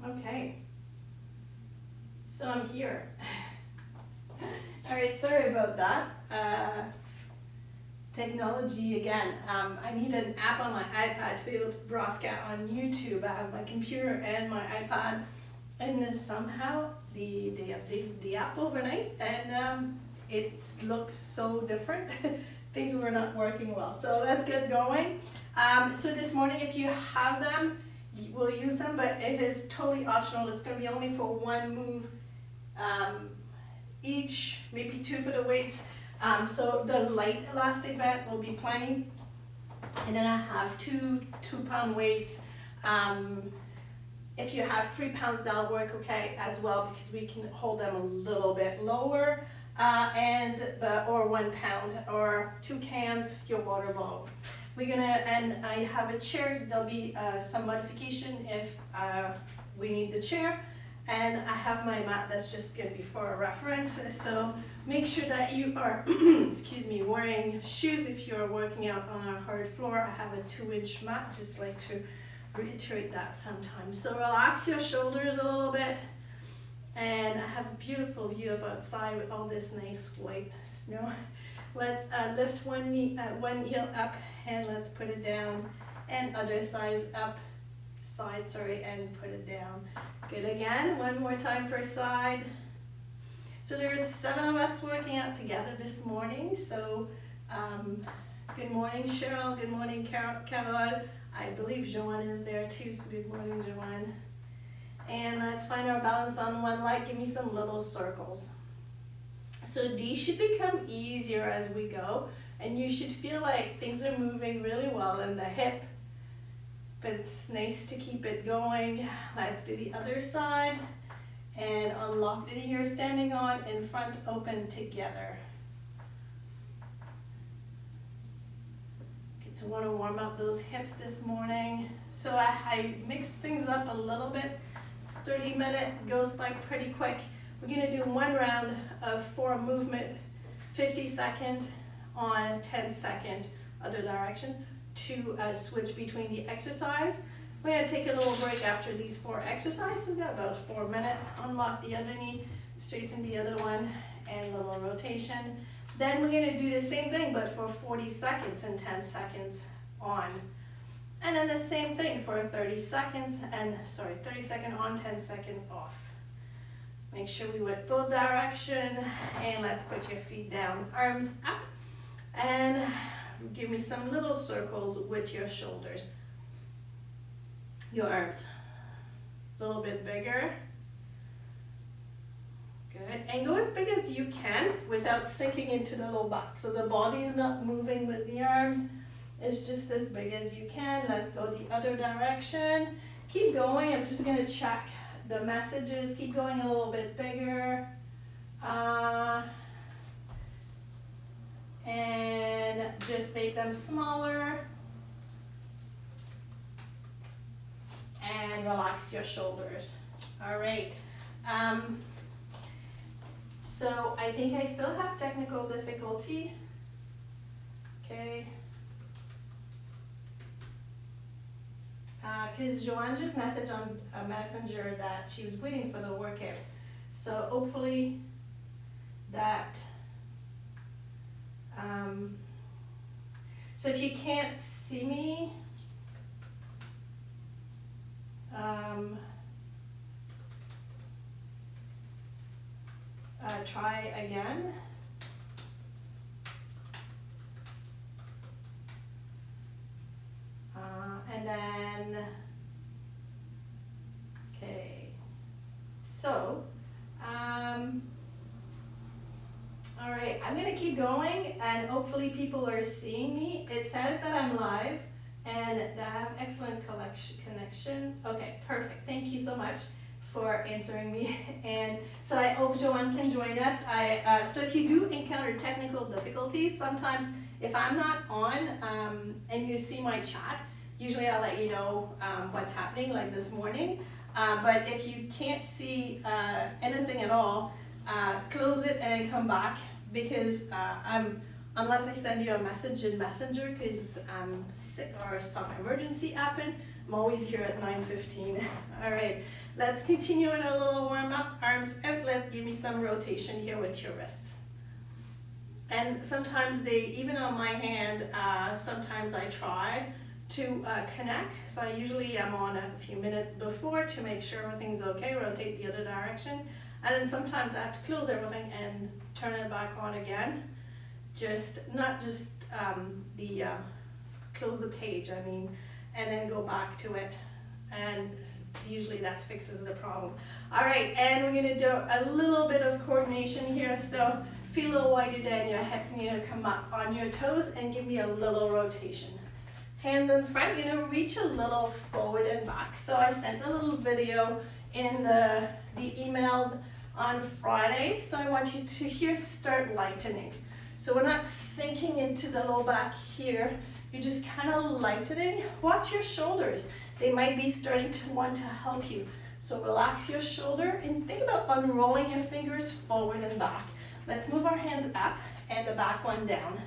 Okay. So I'm here. All right, sorry about that. Technology again. I need an app on my iPad to be able to broadcast on YouTube. I have my computer and my iPad, and somehow they updated the app overnight, and it looks so different. Things were not working well. So let's get going. So this morning, if you have them, we'll use them, but it is totally optional. It's going to be only for one move each, maybe two for the weights. So the light elastic band will be plenty. And then I have two 2-pound weights. If you have 3 pounds, that'll work okay as well, because we can hold them a little bit lower. Or 1 pound, or 2 cans, your water bottle. And I have a chair. There'll be some modification if we need the chair. And I have my mat that's just going to be for a reference. So make sure that you are, excuse me, wearing shoes if you're working out on a hard floor. I have a 2-inch mat, just like to reiterate that sometimes. So relax your shoulders a little bit. And I have a beautiful view of outside with all this nice white snow. Let's lift one heel up and let's put it down. And other side, and put it down. Good again, one more time per side. So there's 7 of us working out together this morning. So good morning, Cheryl. Good morning, Carol. I believe Joanne is there too, so good morning, Joanne. And let's find our balance on one leg. Give me some little circles. So these should become easier as we go, and you should feel like things are moving really well in the hip. But it's nice to keep it going. Let's do the other side. And unlock the knee you're standing on, in front open together. Okay, so want to warm up those hips this morning. So I mixed things up a little bit. 30 minutes goes by pretty quick. We're going to do 1 round of 4 movement, 50 second on 10 second other direction to switch between the exercise. We're going to take a little break after these 4 exercises. We've got about 4 minutes. Unlock the other knee, straighten the other one, and a little rotation. Then we're going to do the same thing, but for 40 seconds and 10 seconds on. And then the same thing for 30 seconds, 30 second on, 10 second off. Make sure we went both direction, and let's put your feet down, arms up, and give me some little circles with your shoulders. Your arms, a little bit bigger. Good, and go as big as you can without sinking into the low back. So the body is not moving with the arms. It's just as big as you can. Let's go the other direction. Keep going. I'm just going to check the messages. Keep going a little bit bigger. And just make them smaller. And relax your shoulders. All right. So I think I still have technical difficulty. Okay. Because Joanne just messaged on a messenger that she was waiting for the workout. So hopefully that, so if you can't see me, try again. And then, okay, so, all right, I'm going to keep going, and hopefully people are seeing me. It says that I'm live, and that I have excellent connection. Okay, perfect. Thank you so much for answering me. And so I hope Joanne can join us. So if you do encounter technical difficulties, sometimes if I'm not on and you see my chat, usually I'll let you know what's happening, like this morning. But if you can't see anything at all, close it and then come back, because unless I send you a message in Messenger because I'm sick or some emergency happened, I'm always here at 9:15. All right, Let's continue with a little warm up. Arms out. Let's give me some rotation here with your wrists. And sometimes even on my hand, sometimes I try to connect. So I usually am on a few minutes before to make sure everything's okay, rotate the other direction. And then sometimes I have to close everything and turn it back on again. Not just close the page, I mean, and then go back to it. And usually that fixes the problem. All right, and we're gonna do a little bit of coordination here. So feel a little wider down your hips, and you're gonna come up on your toes and give me a little rotation. Hands in front, you're gonna reach a little forward and back. So I sent a little video in the email on Friday. So I want you to here start lightening. So we're not sinking into the low back here. You're just kind of lightening. Watch your shoulders. They might be starting to want to help you. So relax your shoulder and think about unrolling your fingers forward and back. Let's move our hands up and the back one down.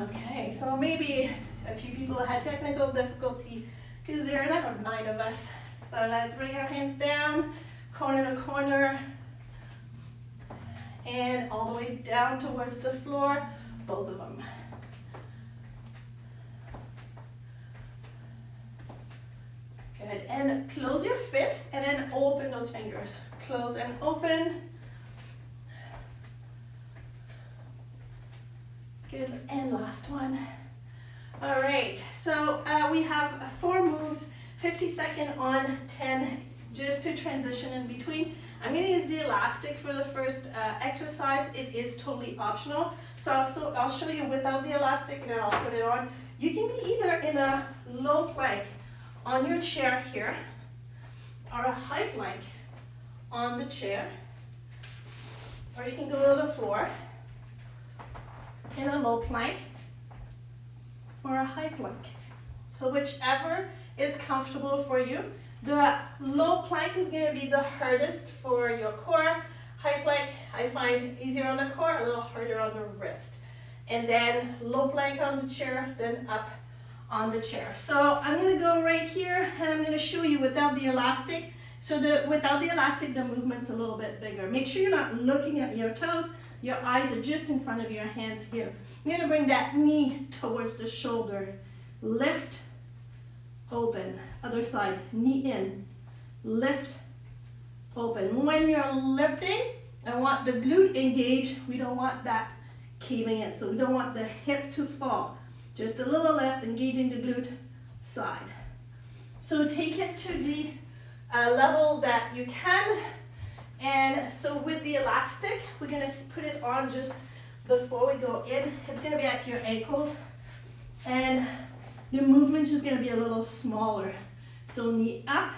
Okay, so maybe a few people had technical difficulty because there are not 9 of us. So let's bring our hands down, corner to corner, and all the way down towards the floor, both of them. Good, and close your fist and then open those fingers. Close and open. Good, and last one. All right, so we have 4 moves, 50-second on, 10 just to transition in between. I'm going to use the elastic for the first exercise. It is totally optional. So I'll show you without the elastic and then I'll put it on. You can be either in a low plank on your chair here or a high plank on the chair, or you can go to the floor in a low plank or a high plank. So whichever is comfortable for you. The low plank is going to be the hardest for your core. High plank I find easier on the core, a little harder on the wrist. And then low plank on the chair, then up on the chair. So I'm going to go right here and I'm going to show you without the elastic. So without the elastic, the movement's a little bit bigger. Make sure you're not looking at your toes. Your eyes are just in front of your hands here. You're going to bring that knee towards the shoulder. Lift, open. Other side, knee in. Lift, open. When you're lifting, I want the glute engaged. We don't want that caving in. So we don't want the hip to fall. Just a little lift, engaging the glute side. So take it to the level that you can. And so with the elastic, we're going to put it on just before we go in. It's going to be at your ankles. And your movement's just going to be a little smaller. So knee up,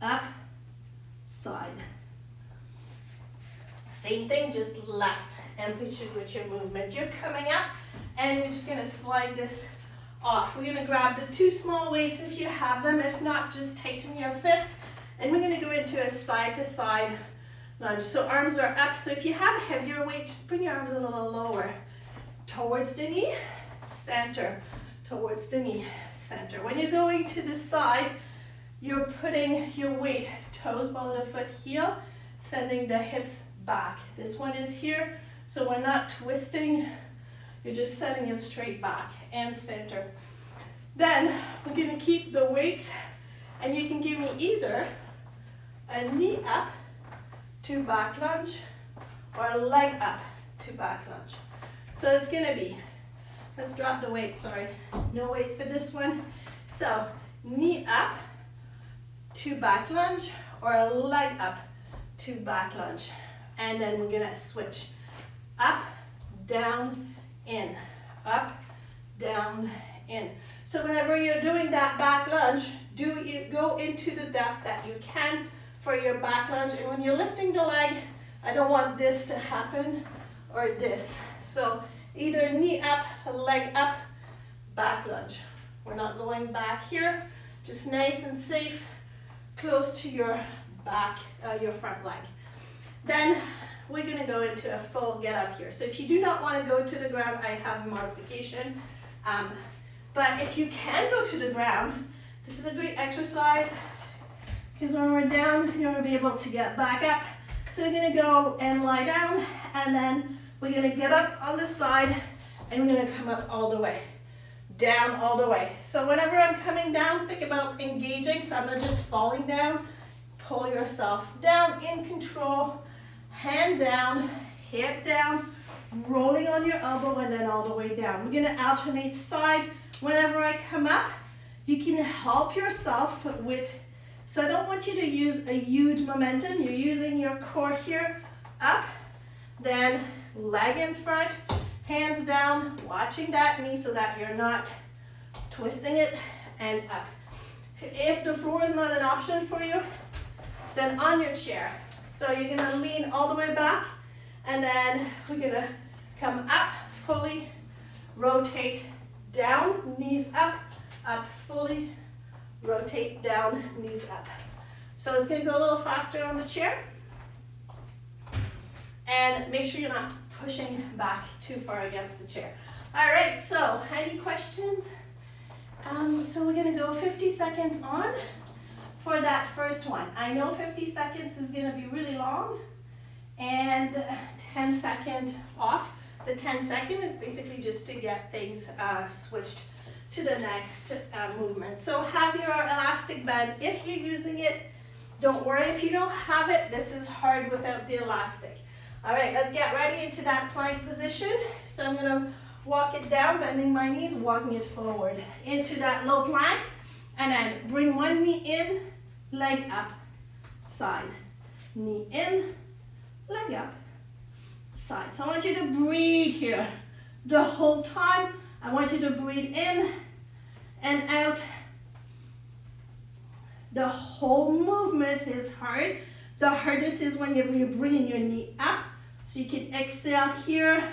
up, side. Same thing, just less amplitude with your movement. You're coming up and you're just going to slide this off. We're going to grab the 2 small weights if you have them. If not, just tighten your fist. And we're going to go into a side-to-side lunge. So arms are up. So if you have a heavier weight, just bring your arms a little lower. Towards the knee, center. Towards the knee, center. When you're going to the side, you're putting your weight, toes below the foot, heel, sending the hips back. This one is here, so we're not twisting. You're just sending it straight back and center. Then we're going to keep the weights, and you can give me either a knee up to back lunge or a leg up to back lunge. So it's going to be, let's drop the weight, sorry, no weight for this one. So knee up to back lunge or a leg up to back lunge. And then we're going to switch up, down, in, up, down, in. So whenever you're doing that back lunge, go into the depth that you can for your back lunge. And when you're lifting the leg, I don't want this to happen or this. So either knee up, leg up, back lunge. We're not going back here, just nice and safe, close to your back, your front leg. Then we're going to go into a full get up here. So if you do not want to go to the ground, I have a modification. But if you can go to the ground, the This is a great exercise because when we're down, you're gonna be able to get back up. So we're gonna go and lie down, and then we're gonna get up on the side, and we're gonna come up all the way. Down all the way. So whenever I'm coming down, think about engaging, so I'm not just falling down. Pull yourself down in control, hand down, hip down, rolling on your elbow, and then all the way down. We're gonna alternate side. Whenever I come up, you can help yourself with, so I don't want you to use a huge momentum. You're using your core here, up, then leg in front, hands down, watching that knee so that you're not twisting it, and up. If the floor is not an option for you, then on your chair. So you're gonna lean all the way back, and then we're gonna come up, fully rotate down, knees up, fully rotate down, knees up. So it's gonna go a little faster on the chair. And make sure you're not pushing back too far against the chair. All right, so any questions? So we're gonna go 50 seconds on for that first one. I know 50 seconds is gonna be really long, and 10-second off. The 10-second is basically just to get things switched to the next movement. So have your elastic band. If you're using it, don't worry. If you don't have it, this is hard without the elastic. All right, let's get ready into that plank position. So I'm gonna walk it down, bending my knees, walking it forward into that low plank, and then bring one knee in, leg up, side. Knee in, leg up, side. So I want you to breathe here the whole time. I want you to breathe in and out. The whole movement is hard. The hardest is when you're bringing your knee up. So you can exhale here.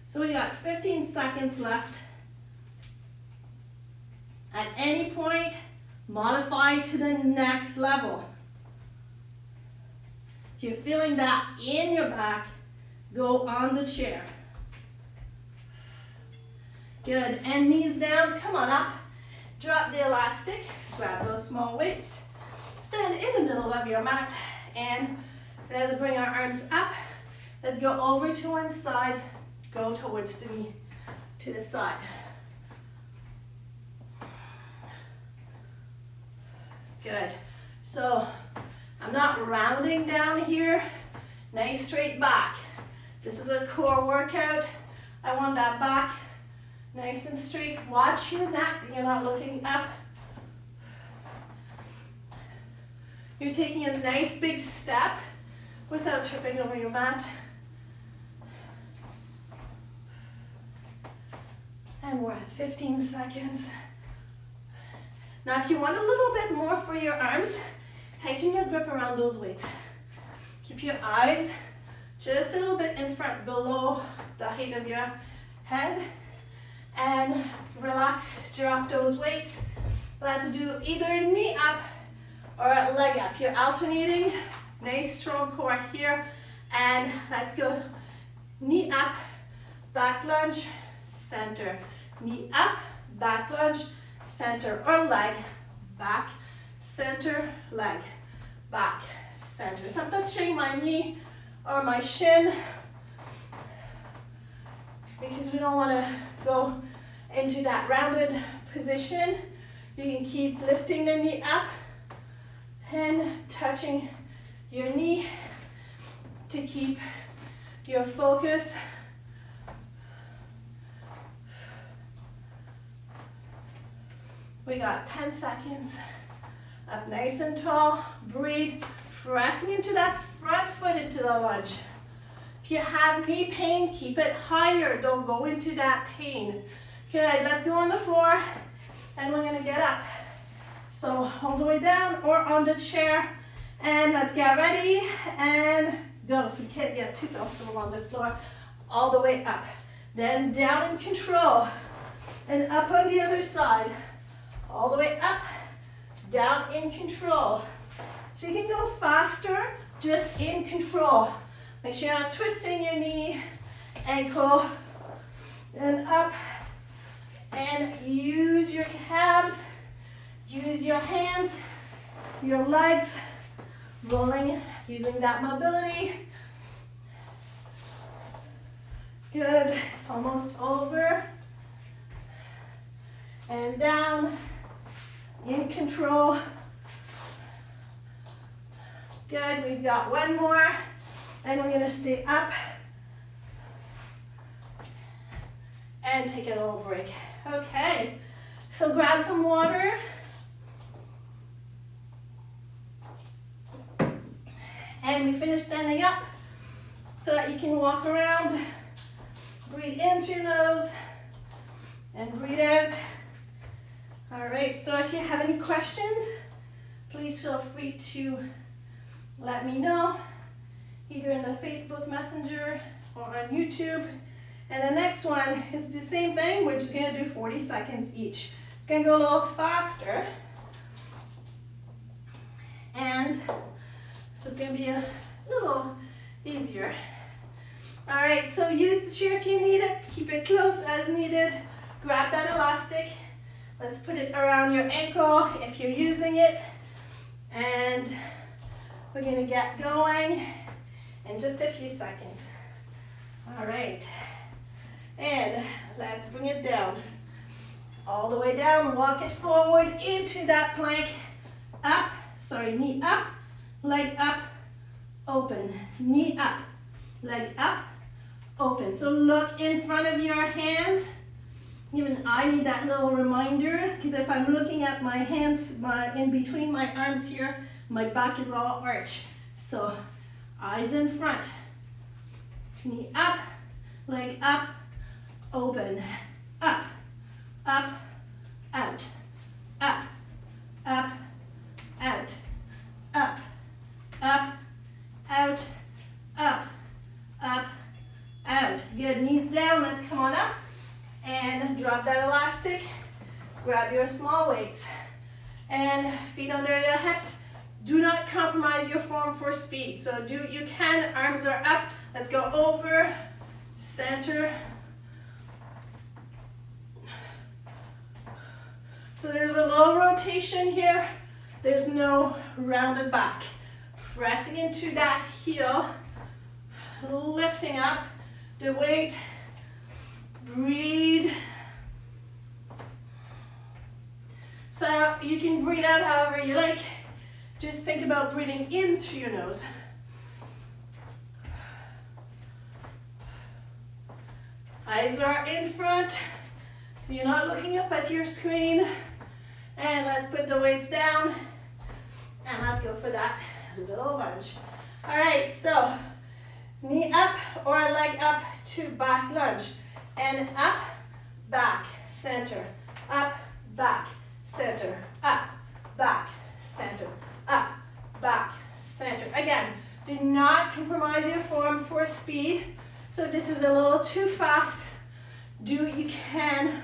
So we got 15 seconds left. At any point, modify to the next level. If you're feeling that in your back, go on the chair. Good, and knees down, come on up. Drop the elastic, grab those small weights. Stand in the middle of your mat, and as we bring our arms up, let's go over to one side, go towards the knee, to the side. Good. So I'm not rounding down here. Nice straight back. This is a core workout. I want that back nice and straight. Watch your neck. You're not looking up. You're taking a nice big step without tripping over your mat. And we're at 15 seconds. Now if you want a little bit more for your arms, tighten your grip around those weights. Keep your eyes just a little bit in front, below the height of your head. And relax, drop those weights. Let's do either knee up or leg up. You're alternating, nice strong core here. And let's go knee up, back lunge, center. Knee up, back lunge, center, or leg, back, center, leg, back, center. So I'm touching my knee or my shin because we don't want to go into that rounded position. You can keep lifting the knee up and touching your knee to keep your focus. We got 10 seconds. Up nice and tall, breathe, pressing into that front foot into the lunge. If you have knee pain, keep it higher. Don't go into that pain. Good, let's go on the floor and we're gonna get up. So all the way down or on the chair, and let's get ready and go. So you can't get too comfortable on the floor. All the way up. Then down in control and up on the other side. All the way up, down in control. So you can go faster, just in control. Make sure you're not twisting your knee ankle, and up, and use your calves, use your hands, your legs, rolling, using that mobility. Good, it's almost over. And down, in control. Good, we've got one more, and we're gonna stay up and take a little break. Okay, so grab some water. And we finish standing up so that you can walk around. Breathe in through your nose and breathe out. All right, so if you have any questions, please feel free to let me know, either in the Facebook Messenger or on YouTube. And the next one is the same thing. We're just gonna do 40 seconds each. It's gonna go a little faster. And so it's gonna be a little easier. All right, so use the chair if you need it. Keep it close as needed. Grab that elastic. Let's put it around your ankle if you're using it. And we're gonna get going in just a few seconds. All right, and let's bring it down. All the way down, walk it forward into that plank. Up, sorry, knee up, leg up, open. Knee up, leg up, open. So look in front of your hands. Even I need that little reminder, because if I'm looking at my hands, in between my arms here, my back is all arched. So eyes in front. Knee up, leg up, open. Up, up, out. Up, up, out. Up, up, out, up, up, out. Good, knees down, let's come on up. And drop that elastic. Grab your small weights. And feet under your hips. Do not compromise your form for speed. So do what you can. Arms are up. Let's go over, center. So there's a low rotation here. There's no rounded back. Pressing into that heel. Lifting up the weight. Breathe. So you can breathe out however you like. Just think about breathing in through your nose. Eyes are in front, so you're not looking up at your screen. And let's put the weights down. And let's go for that little lunge. All right, so knee up or leg up to back lunge. And up, back, center, up, back, center, up, back, center, up, back, center. Again, do not compromise your form for speed. So if this is a little too fast, do what you can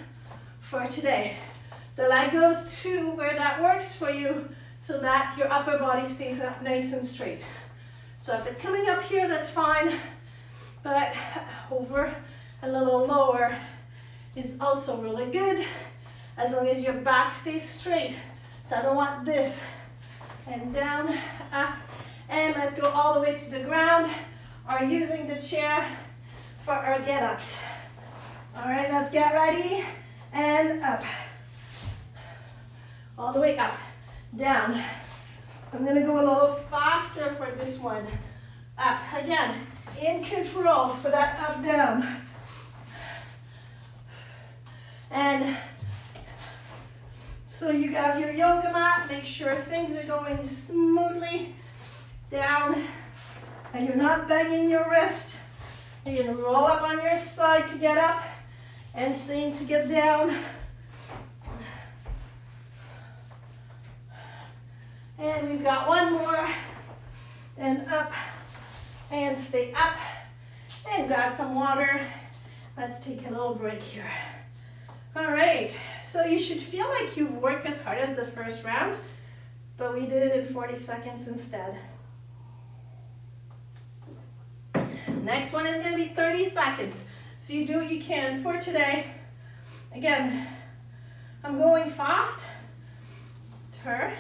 for today. The leg goes to where that works for you so that your upper body stays up nice and straight. So if it's coming up here, that's fine, but over a little lower is also really good, as long as your back stays straight. So I don't want this. And down, up, and let's go all the way to the ground, or using the chair for our get-ups. All right, let's get ready, and up. All the way up, down. I'm gonna go a little faster for this one. Up, again, in control for that up, down. And so you have your yoga mat, make sure things are going smoothly down and you're not banging your wrist. You can roll up on your side to get up and same to get down. And we've got one more, and up, and stay up, and grab some water. Let's take a little break here. All right, so you should feel like you've worked as hard as the first round, but we did it in 40 seconds instead. Next one is gonna be 30 seconds. So you do what you can for today. Again, I'm going fast. Turn.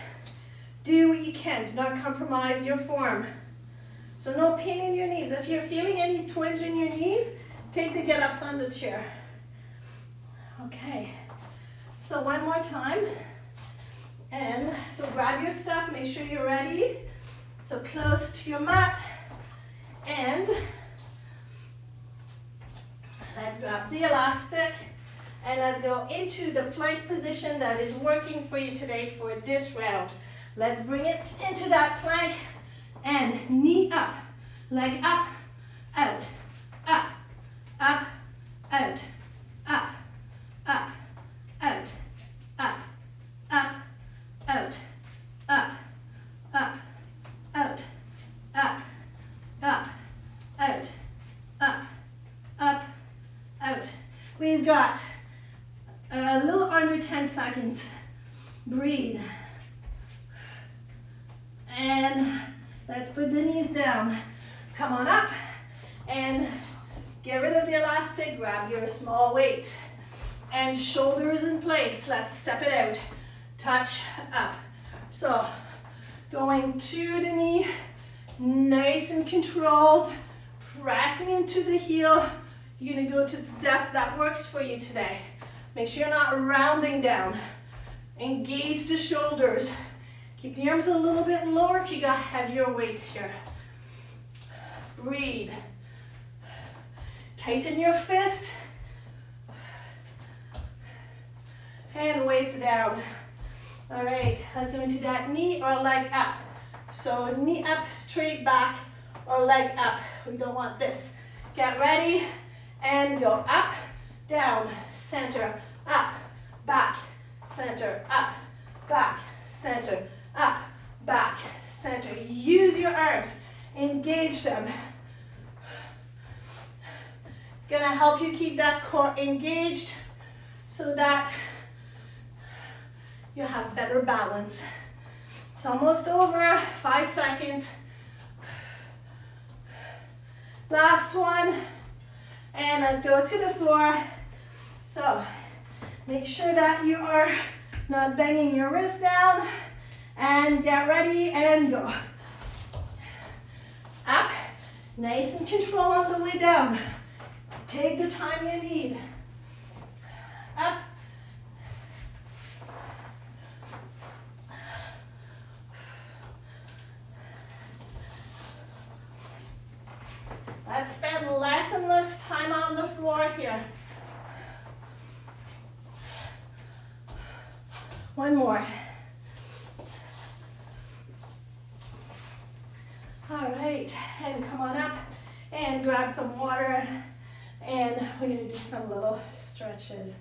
Do what you can. Do not compromise your form. So no pain in your knees. If you're feeling any twinge in your knees, take the get-ups on the chair. Okay. So one more time. And so grab your stuff. Make sure you're ready. So close to your mat. And let's grab the elastic. And let's go into the plank position that is working for you today for this round. Let's bring it into that plank and knee up, leg up, out, up, up, out, up, up, out, up, up, out, up, up, out, up, up, out, up, up, out. We've got a little under 10 seconds. Breathe. And let's put the knees down. Come on up and get rid of the elastic. Grab your small weights and shoulders in place. Let's step it out. Touch up. So going to the knee, nice and controlled, pressing into the heel. You're gonna go to the depth that works for you today. Make sure you're not rounding down. Engage the shoulders. Keep the arms a little bit lower if you got heavier weights here. Breathe. Tighten your fist. And weights down. All right, let's go into that knee or leg up. So knee up, straight back, or leg up. We don't want this. Get ready and go up, down, center, up, back, center, up, back, center, up, back, center. Use your arms, engage them. It's gonna help you keep that core engaged so that you have better balance. It's almost over, 5 seconds. Last one, and let's go to the floor. So make sure that you are not banging your wrist down, and get ready and go. Up, nice and control on the way down. Take the time you need. Up. Let's spend less and less time on the floor here. One more. All right, and come on up and grab some water, and we're gonna do some little stretches.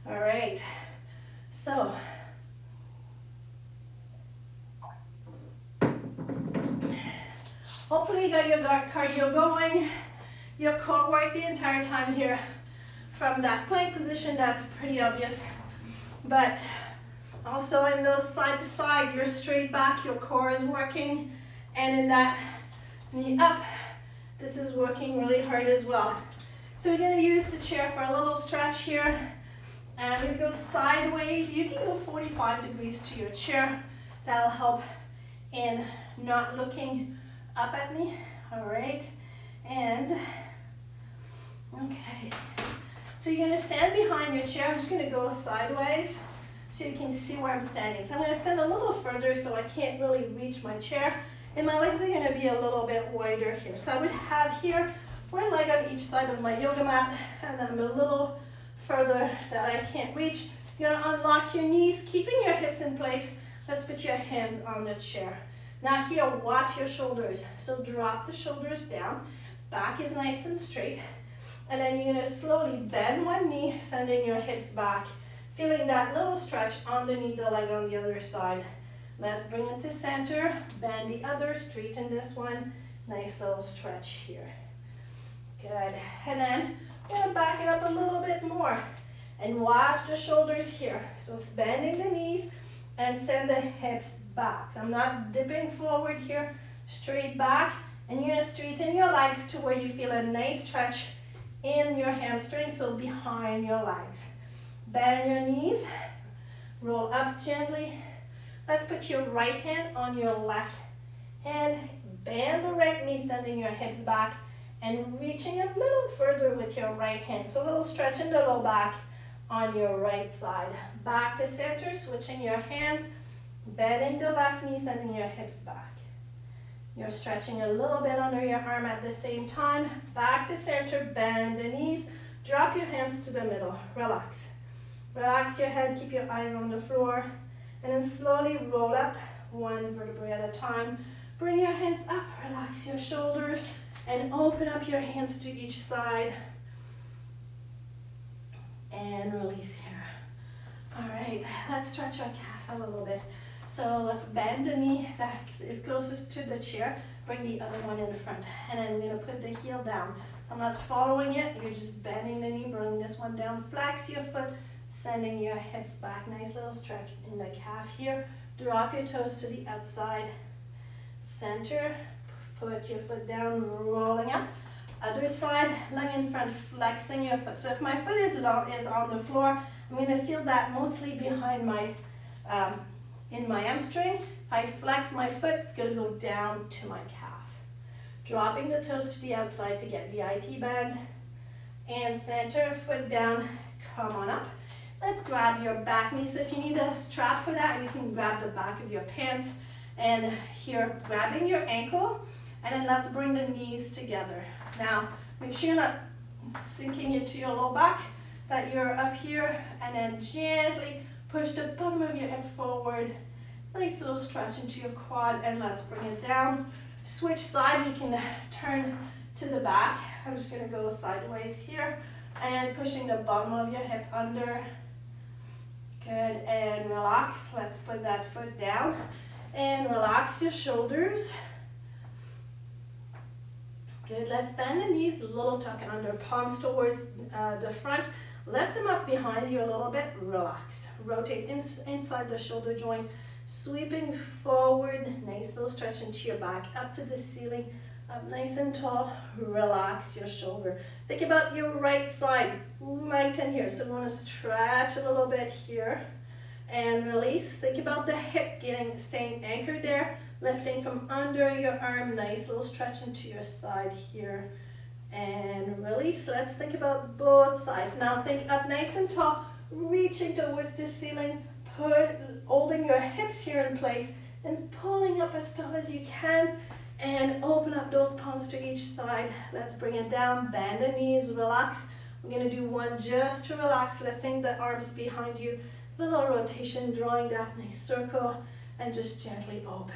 All right, so hopefully you got your cardio going, your core work the entire time here. From that plank position, that's pretty obvious, but also in those side to side, you're straight back, your core is working, and in that knee up, this is working really hard as well. So we're gonna use the chair for a little stretch here, and we're gonna go sideways. You can go 45 degrees to your chair. That'll help in not looking up at me. All right, and okay. So you're gonna stand behind your chair. I'm just gonna go sideways so you can see where I'm standing. So I'm gonna stand a little further so I can't really reach my chair. And my legs are gonna be a little bit wider here. So I would have here one leg on each side of my yoga mat, and I'm a little further that I can't reach. You're gonna unlock your knees, keeping your hips in place. Let's put your hands on the chair. Now here, watch your shoulders. So drop the shoulders down. Back is nice and straight. And then you're gonna slowly bend one knee, sending your hips back. Feeling that little stretch underneath the leg on the other side. Let's bring it to center, bend the other, straighten this one. Nice little stretch here. Good, and then we're gonna back it up a little bit more. And watch the shoulders here. So it's bending the knees and send the hips back. So I'm not dipping forward here, straight back. And you're gonna straighten your legs to where you feel a nice stretch in your hamstring, so behind your legs. Bend your knees, roll up gently. Let's put your right hand on your left hand. Bend the right knee, sending your hips back and reaching a little further with your right hand. So a little stretch in the low back on your right side. Back to center, switching your hands, bending the left knee, sending your hips back. You're stretching a little bit under your arm at the same time. Back to center, bend the knees, drop your hands to the middle, relax. Relax your head, keep your eyes on the floor, and then slowly roll up one vertebrae at a time. Bring your hands up, relax your shoulders, and open up your hands to each side. And release here. All right, let's stretch our calves a little bit. So let's bend the knee that is closest to the chair. Bring the other one in front. And then we're gonna put the heel down. So I'm not following it, you're just bending the knee, bring this one down. Flex your foot, sending your hips back. Nice little stretch in the calf here. Drop your toes to the outside. Center, put your foot down, rolling up. Other side, leg in front, flexing your foot. So if my foot is on the floor, I'm going to feel that mostly behind my, in my hamstring. If I flex my foot, it's going to go down to my calf. Dropping the toes to the outside to get the IT bend. And center, foot down, come on up. Let's grab your back knee. So if you need a strap for that, you can grab the back of your pants. And here, grabbing your ankle. And then let's bring the knees together. Now, make sure you're not sinking into your low back, that you're up here, and then gently push the bottom of your hip forward. Nice little stretch into your quad, and let's bring it down. Switch side, you can turn to the back. I'm just gonna go sideways here, and pushing the bottom of your hip under. Good, and relax. Let's put that foot down, and relax your shoulders. Good, let's bend the knees, a little tuck under, palms towards the front. Lift them up behind you a little bit, relax. Rotate inside the shoulder joint, sweeping forward, nice little stretch into your back, up to the ceiling, up nice and tall, relax your shoulder. Think about your right side, lengthen here. So we want to stretch a little bit here and release. Think about the hip staying anchored there. Lifting from under your arm, nice little stretch into your side here. And release. Let's think about both sides. Now think up nice and tall, reaching towards the ceiling, holding your hips here in place, and pulling up as tall as you can. And open up those palms to each side. Let's bring it down, bend the knees, relax. We're gonna do one just to relax, lifting the arms behind you. Little rotation, drawing that nice circle, and just gently open.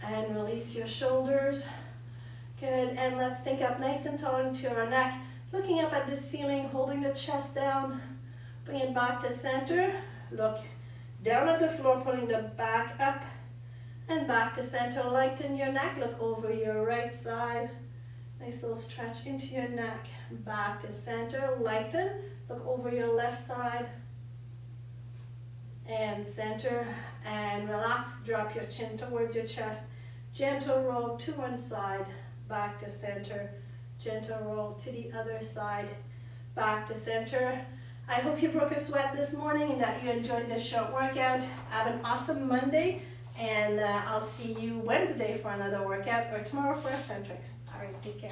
And release your shoulders. Good, and let's think up nice and tall into our neck. Looking up at the ceiling, holding the chest down. Bring it back to center. Look down at the floor, pulling the back up. And back to center, lighten your neck. Look over your right side. Nice little stretch into your neck. Back to center, lighten. Look over your left side. And center, and relax. Drop your chin towards your chest. Gentle roll to one side, back to center. Gentle roll to the other side, back to center. I hope you broke a sweat this morning and that you enjoyed this short workout. Have an awesome Monday, and I'll see you Wednesday for another workout, or tomorrow for eccentrics. All right, take care.